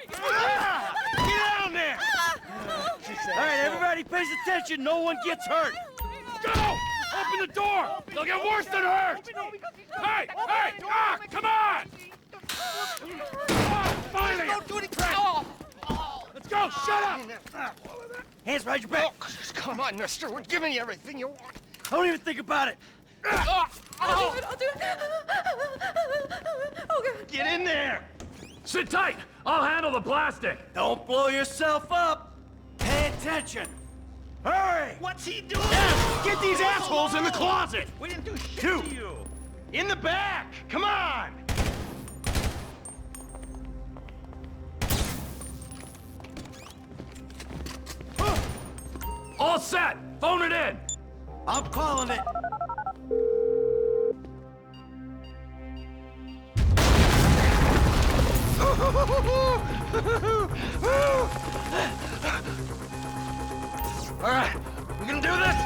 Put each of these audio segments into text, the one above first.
Get down there! All right, everybody pays attention. No one gets hurt. Go! Open the door! They'll get worse than hurt! Hey! Hey! Ah! Come on! Ah, finally! Don't do anything. Let's go! Shut up! Hands behind your back. Oh, come on, mister. We're giving you everything you want. Don't even think about it. I'll do it. Oh, God. Get in there. Sit tight! I'll handle the plastic! Don't blow yourself up. Pay attention. Hurry. What's he doing? Get these assholes in the closet! We didn't do shit Two. to you. In the back! Come on! All set! Phone it in! I'm calling it. All right, we gonna do this?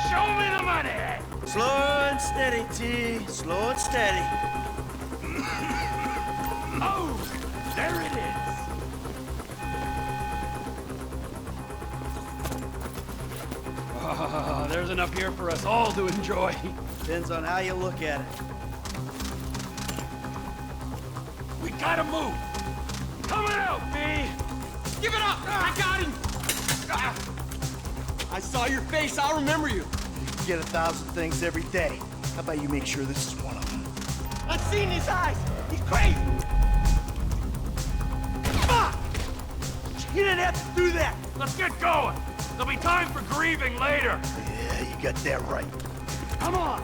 Show me the money! Slow and steady, T. Slow and steady. Oh, there it is. Oh, there's enough here for us all to enjoy. Depends on how you look at it. We gotta move. Coming out, B. Give it up! I got him! I saw your face. I'll remember you. You get 1,000 things every day. How about you make sure this is one of them? I've seen his eyes. He's crazy. Fuck! You didn't have to do that. Let's get going. There'll be time for grieving later. Yeah, you got that right. Come on.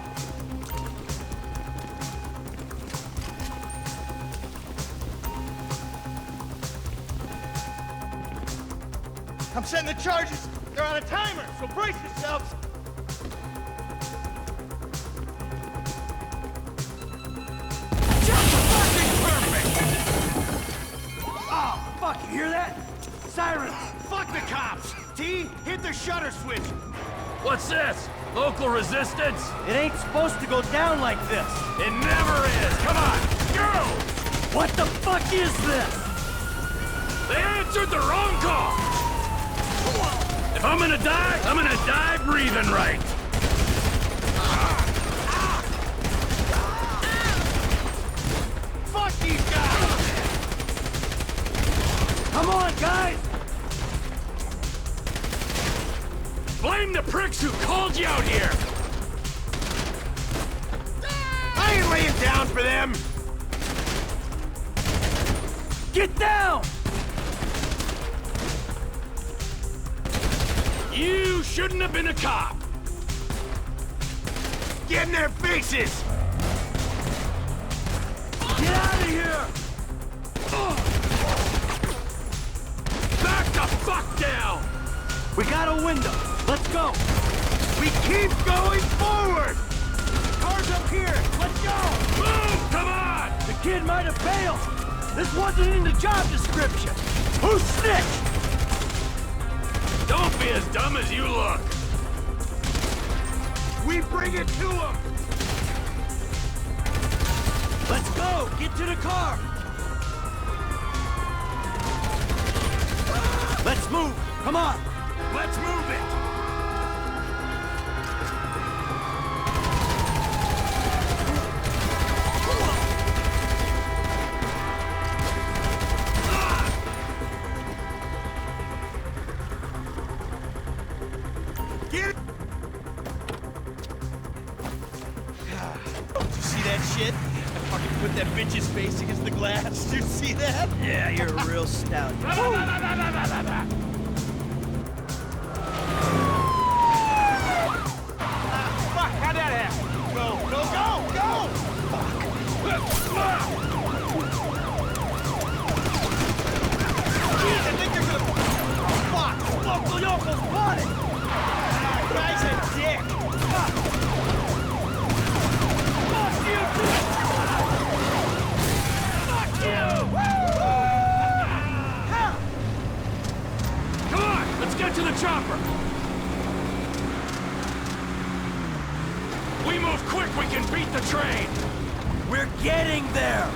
I'm setting the charges. They're on a timer, so brace yourselves. Oh, fuck, you hear that? Sirens! Fuck the cops. T, hit the shutter switch. What's this? Local resistance? It ain't supposed to go down like this. It never is. Come on, go! What the fuck is this? They answered the wrong call. If I'm gonna die breathing right. Fuck these guys. Come on, guys! Blame the pricks who called you out here. I ain't laying down for them. Get down! You shouldn't have been a cop. Get in their faces. Get out of here! Back the fuck down! We got a window. Let's go! We keep going forward. Cars up here. Let's go. Move! Come on! The kid might have failed. This wasn't in the job description. Who snitched? Don't be as dumb as you look. We bring it to them. Let's go! Get to the car! Let's move! Come on! Let's move it! Get it. Did you see that shit? I fucking put that bitch's face against the glass. Did you see that? Yeah, you're a real stout. Ah, fuck, how'd that happen? Go, go, go, go! Jeez, I think they're gonna... Oh, fuck! Local yokels want it! Ah, guy's a dick! Fuck! Fuck you, too! Fuck you! Come on! Let's get to the chopper! We move quick, we can beat the train! We're getting there!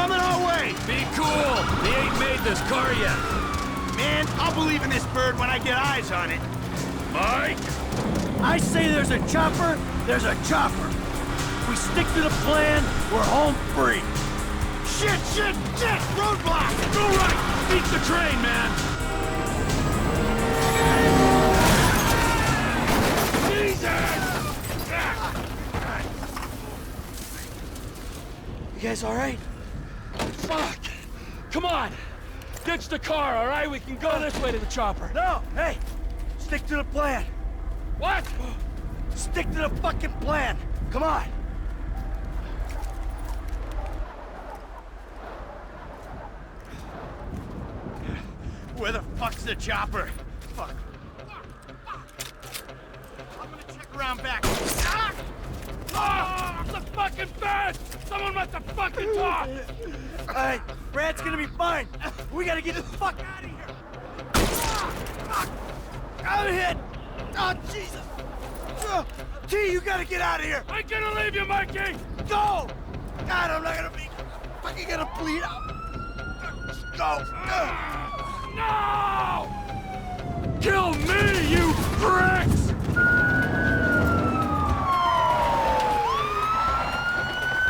coming our way! Be cool! He ain't made this car yet. Man, I'll believe in this bird when I get eyes on it. Mike? I say there's a chopper, there's a chopper. If we stick to the plan, we're home free. Shit, shit, shit! Roadblock! Go right! Beat the train, man! You guys all right? Fuck! Come on! Ditch the car, all right? We can go this way to the chopper. No, hey, stick to the plan. What? Stick to the fucking plan. Come on. Where the fuck's the chopper? Fuck. I'm gonna check around back. Ah! Oh, the fucking bed! Someone must have fucking talked! All right, Brad's gonna be fine. We gotta get the fuck out of here. Ah, fuck. I'm hit. Oh, Jesus. T, you gotta get out of here. I ain't gonna leave you, Mikey! Go. God, I'm not gonna be fucking gonna bleed out. Just go. No! Kill me, you pricks!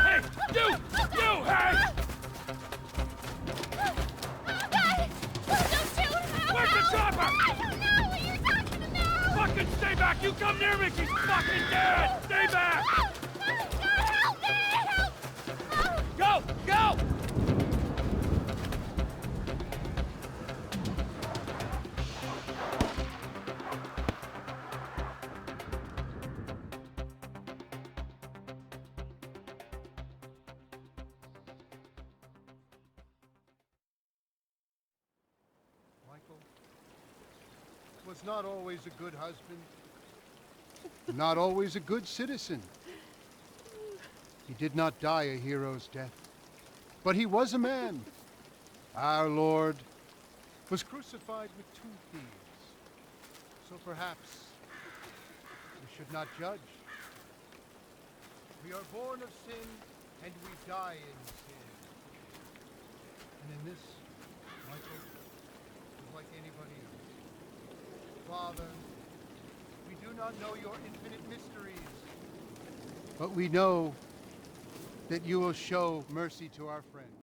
Hey, you! Hey! Dad! Don't shoot him! Where's the chopper? I don't know what you're talking about! Fucking stay back! You come near me, she's fucking dead! Stay back! Help me! Help! Go! Go! Michael was not always a good husband, not always a good citizen. He did not die a hero's death, but he was a man. Our Lord was crucified with 2 thieves, so perhaps we should not judge. We are born of sin, and we die in sin. And in this, Michael is like anybody else. Father, we do not know your infinite mysteries, but we know that you will show mercy to our friend.